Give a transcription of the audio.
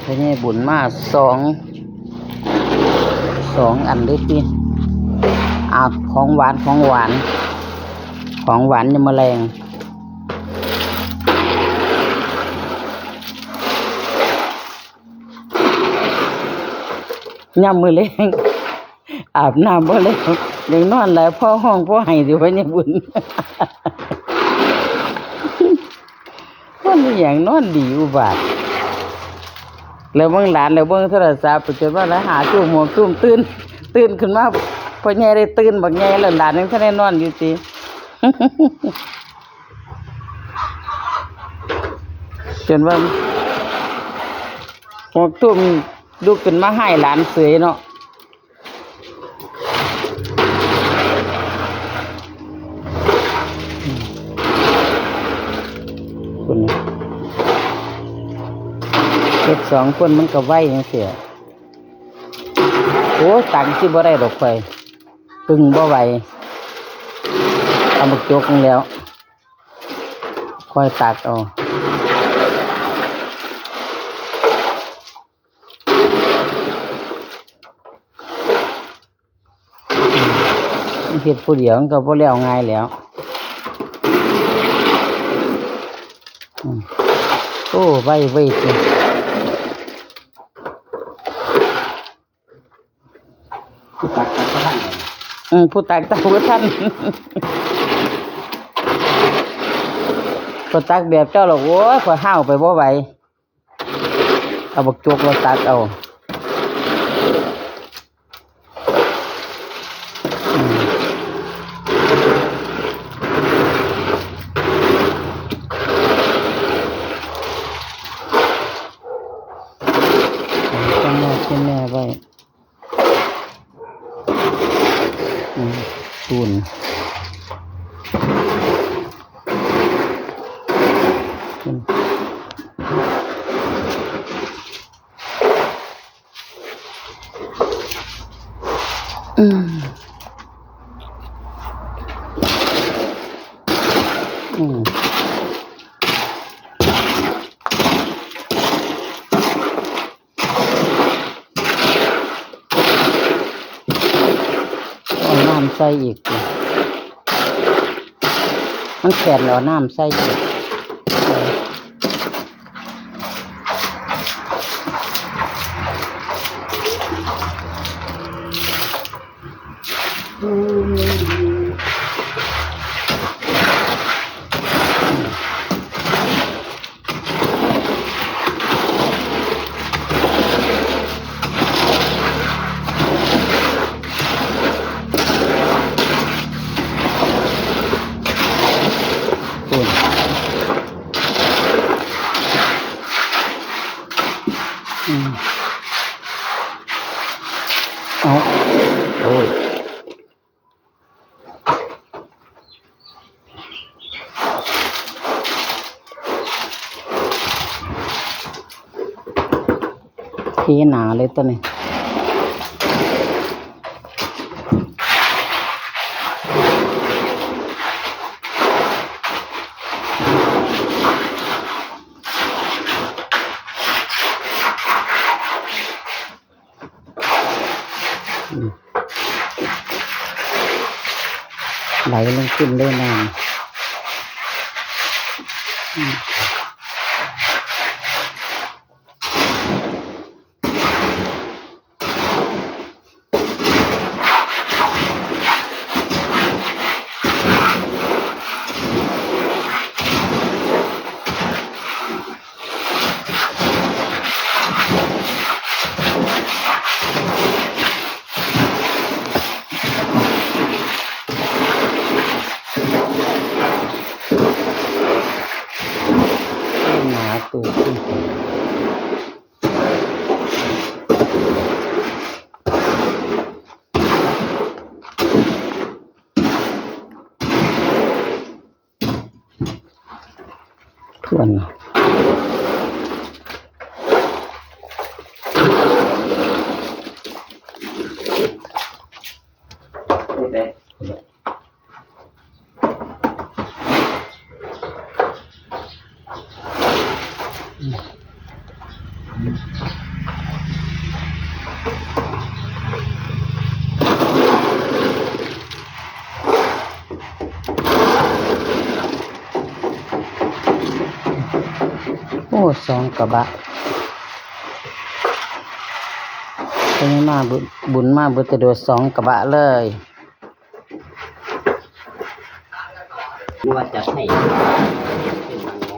ทีนี้บุญมาสองอันด้วยพี่ของหวานยังมาแรงย่ำมือเล้งอาบน้ำบ่แล้วยังนอนแล้วพ่อห้องพ่อให้สิไว้ในบุญมันอย่างนอนดีอุบาทแล้วเบิ่งหลานแล้วเบิ่งโทรศัพท์ไปจนว่าแล้วหาจุ่มหัวจุ่มตื่นขึ้นมาพอแง่ได้ตื่นบักแง่แล้วหลานยังท่านได้นอนอยู่สิจนว่าหัวจุ่มลุกขึ้นมาให้หลานเสยเนาะคนเด็กสองคนมันก็ไหวยังเสียโอ้ตังค์ที่บ่ได้ดอกไฟตึงบ่ไหวเอามาจกแล้วค่อยตักเอาเฮ็ดผู้เดียวมันก็บ่แล้วง่ายแล้วโอ้ไว้สิผู้ตักก็ทันผู้ตักก็ทันผู้ตักแบบเจ้าหรอกโอ้ยข่อยห้าวไปบ่ไหวเอาบักจกมาตักเอาแม่ไว้ตูนน้ำใส่อีกมันแข็งแล้วน้ำใส่อีกเอาโอ้ยเทหนาเลยตัวนี้ไหลลงขึ้นเลยน้ำตัวทวน อ้สองกระบะเป็นมาบุญมาบุตรโดดสองกระบะเลยว่าจะให้เป็นมันงอ